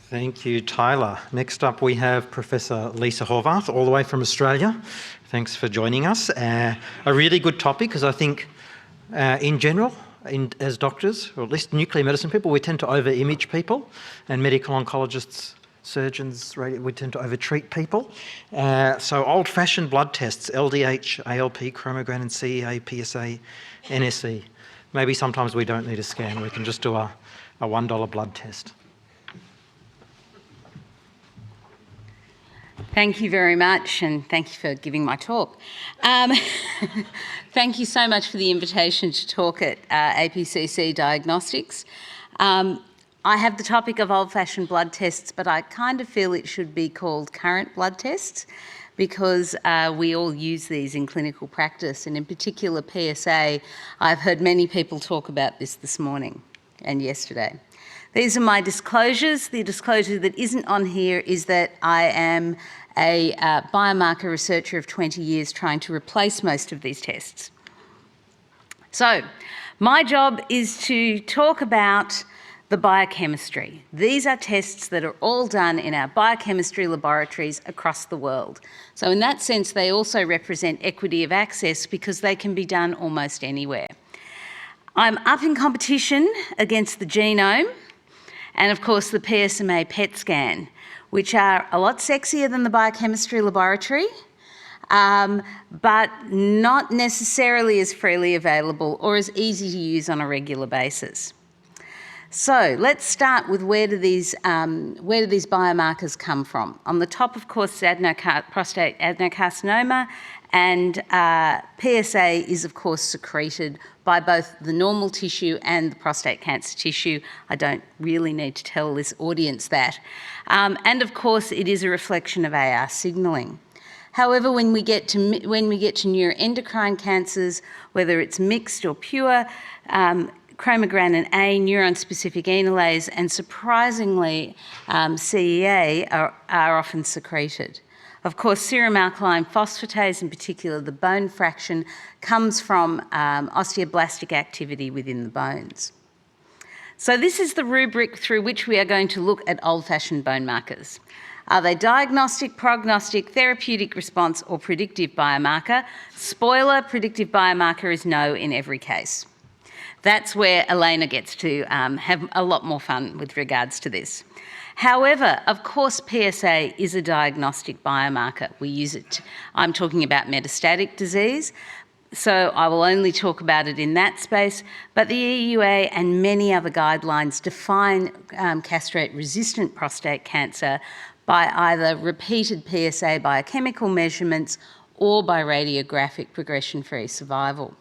Thank you, Tyler. Next up we have Professor Lisa Horvath, all the way from Australia. Thanks for joining us. A really good topic, because I think in general, as doctors, or at least nuclear medicine people, we tend to over-image people, and medical oncologists, surgeons, we tend to over-treat people. So old-fashioned blood tests, LDH, ALP, Chromogranin, CEA, PSA, NSE. Maybe sometimes we don't need a scan, we can just do a $1 blood test. Thank you very much, and thank you for giving my talk. Thank you so much for the invitation to talk at APCCC Diagnostics. I have the topic of old-fashioned blood tests, but I kind of feel it should be called current blood tests, because we all use these in clinical practice, and in particular PSA. I've heard many people talk about this morning and yesterday. These are my disclosures. The disclosure that isn't on here is that I am a biomarker researcher of 20 years trying to replace most of these tests. So, my job is to talk about the biochemistry. These are tests that are all done in our biochemistry laboratories across the world. So in that sense, they also represent equity of access because they can be done almost anywhere. I'm up in competition against the genome, and of course the PSMA PET scan, which are a lot sexier than the biochemistry laboratory, but not necessarily as freely available or as easy to use on a regular basis. So let's start with where do these biomarkers come from? On the top, of course, prostate adenocarcinoma, and PSA is, of course, secreted by both the normal tissue and the prostate cancer tissue. I don't really need to tell this audience that. And of course, it is a reflection of AR signalling. However, when we get to neuroendocrine cancers, whether it's mixed or pure, Chromogranin A, neuron-specific enolase, and surprisingly, CEA are often secreted. Of course, serum alkaline phosphatase, in particular the bone fraction, comes from osteoblastic activity within the bones. So this is the rubric through which we are going to look at old-fashioned bone markers. Are they diagnostic, prognostic, therapeutic response, or predictive biomarker? Spoiler, predictive biomarker is no in every case. That's where Elena gets to have a lot more fun with regards to this. However, of course, PSA is a diagnostic biomarker. We use it, I'm talking about metastatic disease, so I will only talk about it in that space, but the EUA and many other guidelines define castrate-resistant prostate cancer by either repeated PSA biochemical measurements or by radiographic progression-free survival.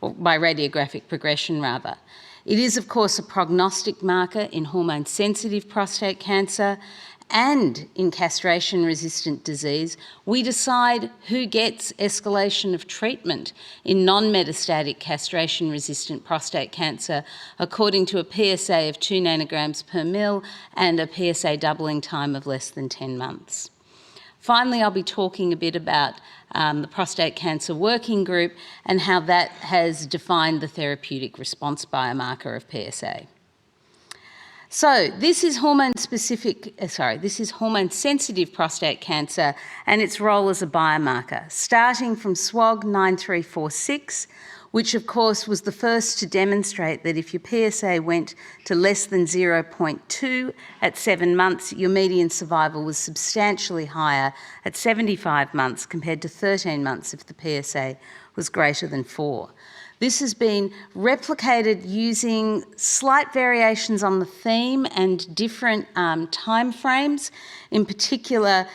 Or by radiographic progression rather. It is of course a prognostic marker in hormone-sensitive prostate cancer, and in castration-resistant disease, we decide who gets escalation of treatment in non-metastatic castration-resistant prostate cancer according to a PSA of 2 nanograms per mil and a PSA doubling time of less than 10 months. Finally, I'll be talking a bit about the Prostate Cancer Working Group and how that has defined the therapeutic response biomarker of PSA. So this is hormone-sensitive prostate cancer and its role as a biomarker, starting from SWOG 9346, which of course was the first to demonstrate that if your PSA went to less than 0.2 at 7 months, your median survival was substantially higher at 75 months compared to 13 months if the PSA was greater than 4. This has been replicated using slight variations on the theme and different time frames. In particular,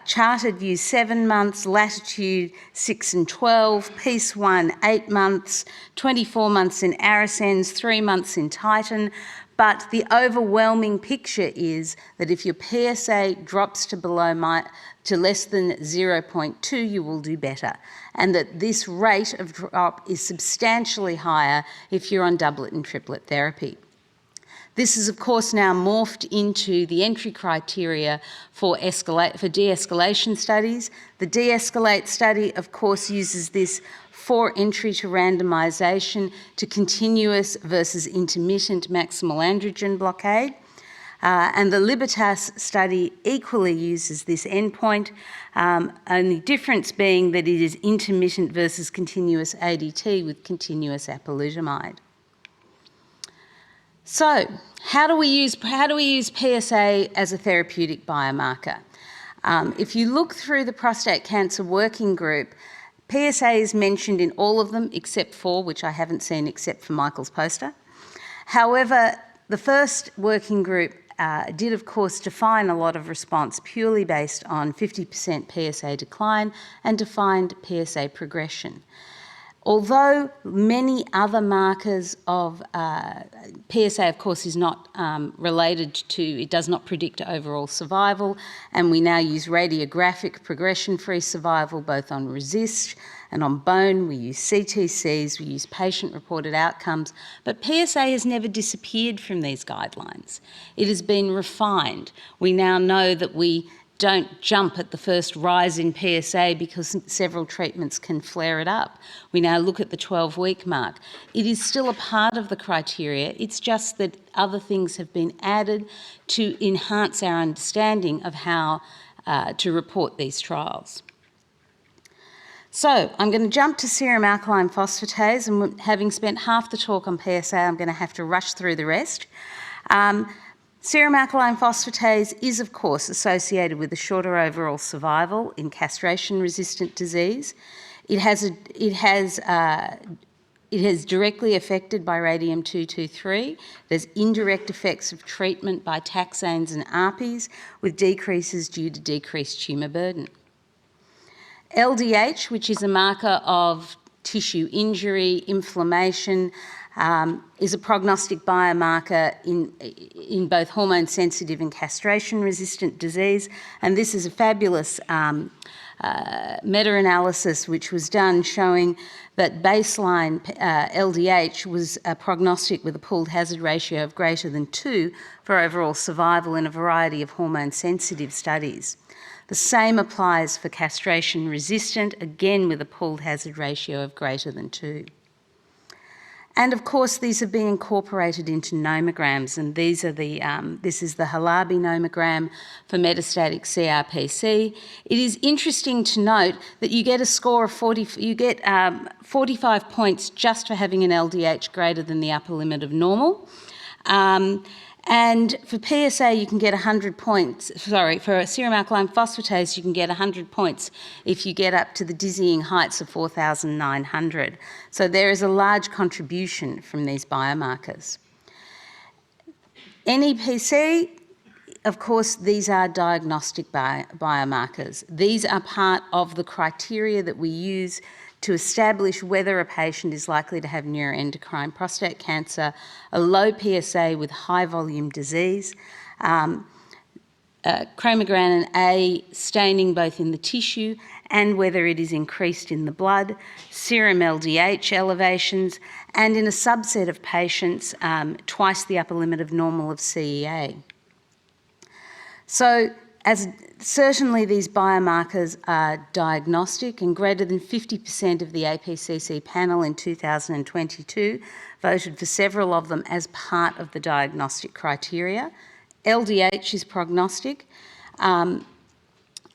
Chartered used 7 months, Latitude 6 and 12, Piece 1 8 months, 24 months in Arisen's, 3 months in Titan. But the overwhelming picture is that if your PSA drops to less than 0.2, you will do better. And that this rate of drop is substantially higher if you're on doublet and triplet therapy. This is, of course, now morphed into the entry criteria for de-escalation studies. The de-escalate study, of course, uses this for entry to randomisation to continuous versus intermittent maximal androgen blockade. And the Libertas study equally uses this endpoint, only difference being that it is intermittent versus continuous ADT with continuous apalutamide. So, how do we use PSA as a therapeutic biomarker? If you look through the prostate cancer working group, PSA is mentioned in all of them except for, which I haven't seen except for Michael's poster. However, the first working group did of course define a lot of response purely based on 50% PSA decline and defined PSA progression. Although many other markers of PSA, of course, is not related to, it does not predict overall survival, and we now use radiographic progression-free survival both on RECIST and on bone. We use CTCs, we use patient-reported outcomes, but PSA has never disappeared from these guidelines. It has been refined. We now know that we don't jump at the first rise in PSA because several treatments can flare it up. We now look at the 12-week mark. It is still a part of the criteria. It's just that other things have been added to enhance our understanding of how to report these trials. So I'm going to jump to serum alkaline phosphatase, and having spent half the talk on PSA, I'm going to have to rush through the rest. Serum alkaline phosphatase is, of course, associated with a shorter overall survival in castration-resistant disease. It is directly affected by radium-223. There's indirect effects of treatment by taxanes and ARPIs, with decreases due to decreased tumour burden. LDH, which is a marker of tissue injury, inflammation, is a prognostic biomarker in both hormone-sensitive and castration-resistant disease, and this is a fabulous meta-analysis which was done showing that baseline LDH was a prognostic with a pooled hazard ratio of greater than 2 for overall survival in a variety of hormone-sensitive studies. The same applies for castration-resistant, again with a pooled hazard ratio of greater than 2. And of course, these have been incorporated into nomograms, and these are this is the Halabi nomogram for metastatic CRPC. It is interesting to note that you get a score of 45 points just for having an LDH greater than the upper limit of normal. And for PSA, you can get 100 points. Sorry, for serum alkaline phosphatase, you can get 100 points if you get up to the dizzying heights of 4,900. So there is a large contribution from these biomarkers. NEPC, of course, these are diagnostic biomarkers. These are part of the criteria that we use to establish whether a patient is likely to have neuroendocrine prostate cancer, a low PSA with high volume disease, chromogranin A staining both in the tissue and whether it is increased in the blood, serum LDH elevations, and in a subset of patients, twice the upper limit of normal of CEA. So, certainly these biomarkers are diagnostic, and greater than 50% of the APCCC panel in 2022 voted for several of them as part of the diagnostic criteria. LDH is prognostic, and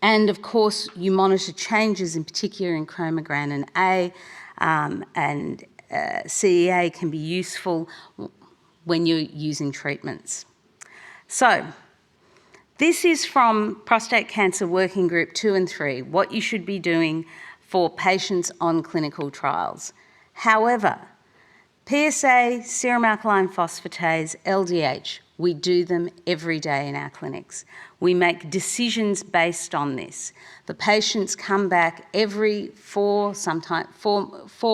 of course you monitor changes in particular in chromogranin A, and CEA can be useful when you're using treatments. So, this is from Prostate Cancer Working Group 2 and 3, what you should be doing for patients on clinical trials. However, PSA, serum alkaline phosphatase, LDH, we do them every day in our clinics. We make decisions based on this. The patients come back every 4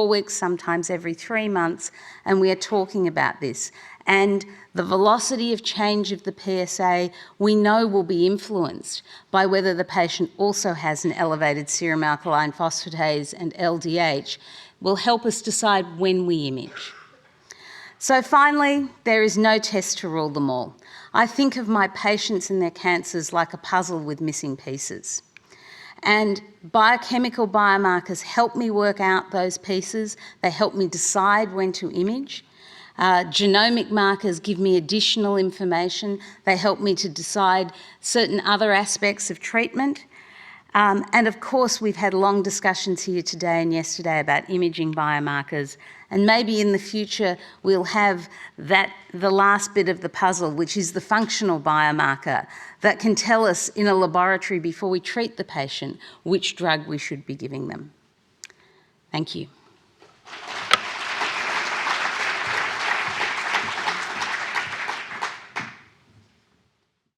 weeks, sometimes every 3 months, and we are talking about this. And the velocity of change of the PSA we know will be influenced by whether the patient also has an elevated serum alkaline phosphatase and LDH will help us decide when we image. So finally, there is no test to rule them all. I think of my patients and their cancers like a puzzle with missing pieces. And biochemical biomarkers help me work out those pieces. They help me decide when to image. Genomic markers give me additional information. They help me to decide certain other aspects of treatment. And of course, we've had long discussions here today and yesterday about imaging biomarkers, and maybe in the future we'll have the last bit of the puzzle, which is the functional biomarker that can tell us in a laboratory before we treat the patient which drug we should be giving them. Thank you.